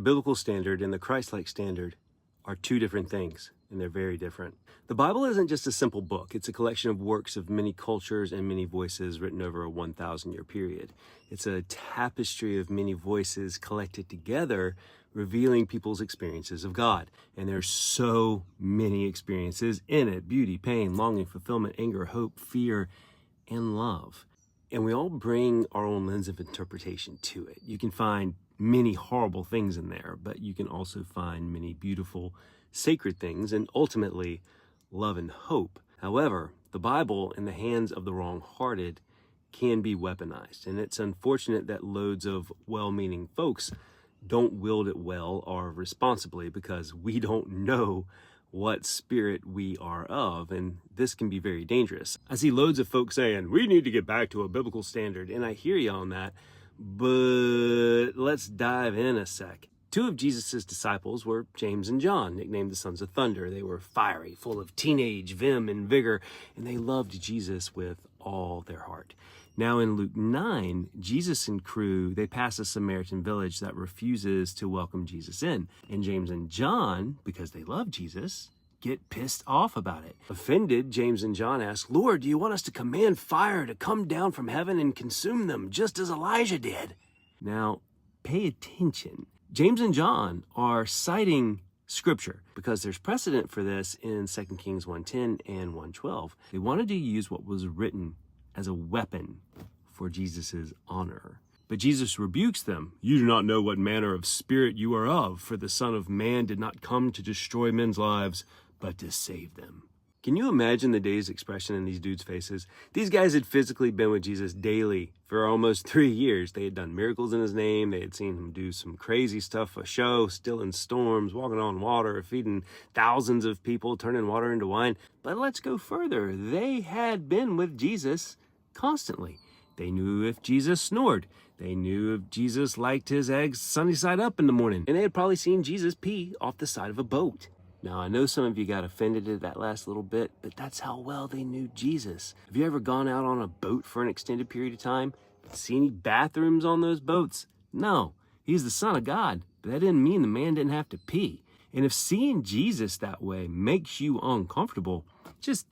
biblical standard and the Christlike standard are two different things, and they're very different. The Bible isn't just a simple book. It's a collection of works of many cultures and many voices written over a 1,000-year period. It's a tapestry of many voices collected together, revealing people's experiences of God. And there's so many experiences in it: beauty, pain, longing, fulfillment, anger, hope, fear, and love. And we all bring our own lens of interpretation to it. You can find many horrible things in there, but you can also find many beautiful, sacred things, and ultimately love and hope. However, the Bible in the hands of the wrong-hearted can be weaponized, and it's unfortunate that loads of well-meaning folks don't wield it well or responsibly, because we don't know what spirit we are of, and this can be very dangerous. I see loads of folks saying, we need to get back to a biblical standard, and I hear you on that, but let's dive in a sec. Two of Jesus' disciples were James and John, nicknamed the Sons of Thunder. They were fiery, full of teenage vim and vigor, and they loved Jesus with all their heart. Now in Luke 9, Jesus and crew, they pass a Samaritan village that refuses to welcome Jesus in. And James and John, because they love Jesus, get pissed off about it. Offended, James and John ask, Lord, do you want us to command fire to come down from heaven and consume them, just as Elijah did? Now, pay attention. James and John are citing Scripture because there's precedent for this in 2 Kings 1:10 and 1:12. They wanted to use what was written as a weapon for Jesus' honor. But Jesus rebukes them. You do not know what manner of spirit you are of, for the Son of Man did not come to destroy men's lives, but to save them. Can you imagine the dazed expression in these dudes' faces? These guys had physically been with Jesus daily for almost 3 years. They had done miracles in his name. They had seen him do some crazy stuff, a show, stilling storms, walking on water, feeding thousands of people, turning water into wine. But let's go further. They had been with Jesus constantly. They knew if Jesus snored. They knew if Jesus liked his eggs sunny side up in the morning. And they had probably seen Jesus pee off the side of a boat. Now, I know some of you got offended at that last little bit, but that's how well they knew Jesus. Have you ever gone out on a boat for an extended period of time? See any bathrooms on those boats? No. He's the Son of God, but that didn't mean the man didn't have to pee. And if seeing Jesus that way makes you uncomfortable, just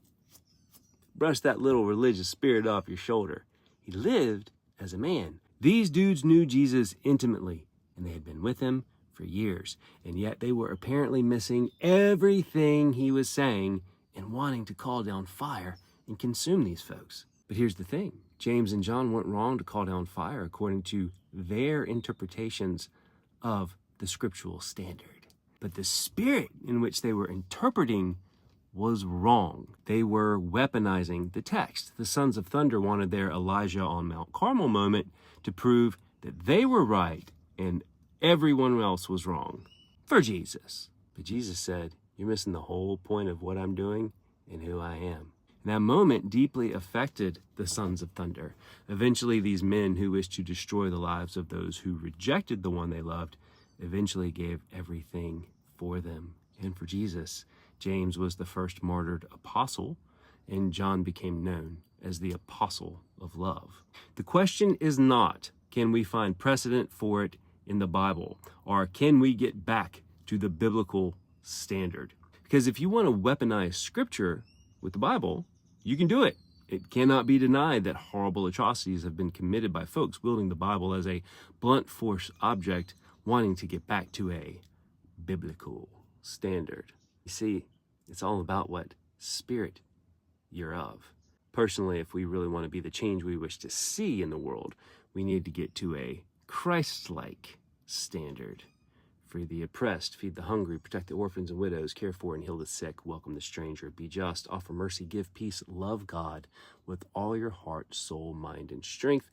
brush that little religious spirit off your shoulder. He lived as a man. These dudes knew Jesus intimately, and they had been with him for years, and yet they were apparently missing everything he was saying and wanting to call down fire and consume these folks. But here's the thing. James and John weren't wrong to call down fire according to their interpretations of the scriptural standard. But the spirit in which they were interpreting was wrong. They were weaponizing the text. The Sons of Thunder wanted their Elijah on Mount Carmel moment to prove that they were right and everyone else was wrong for Jesus. But Jesus said, you're missing the whole point of what I'm doing and who I am. And that moment deeply affected the Sons of Thunder. Eventually, these men who wished to destroy the lives of those who rejected the one they loved eventually gave everything for them and for Jesus. James was the first martyred apostle, and John became known as the apostle of love. The question is not, can we find precedent for it in the Bible, or can we get back to the biblical standard? Because if you want to weaponize scripture with the Bible, you can do it. It cannot be denied that horrible atrocities have been committed by folks wielding the Bible as a blunt force object, wanting to get back to a biblical standard. You see, it's all about what spirit you're of. Personally, if we really want to be the change we wish to see in the world, we need to get to a Christ-like standard. Free the oppressed, feed the hungry, protect the orphans and widows, care for and heal the sick, welcome the stranger, be just, offer mercy, give peace, love God with all your heart, soul, mind, and strength,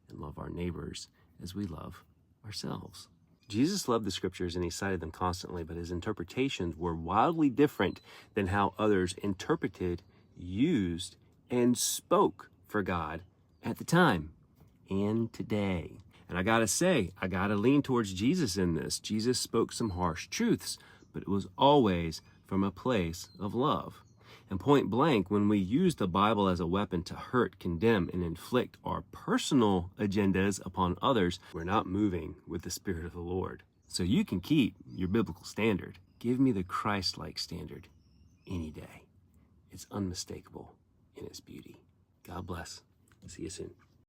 and love our neighbors as we love ourselves. Jesus loved the scriptures and he cited them constantly, but his interpretations were wildly different than how others interpreted, used, and spoke for God at the time and today. And I gotta say, I gotta lean towards Jesus in this. Jesus spoke some harsh truths, but it was always from a place of love. And point blank, when we use the Bible as a weapon to hurt, condemn, and inflict our personal agendas upon others, we're not moving with the Spirit of the Lord. So you can keep your biblical standard. Give me the Christ-like standard any day. It's unmistakable in its beauty. God bless. See you soon.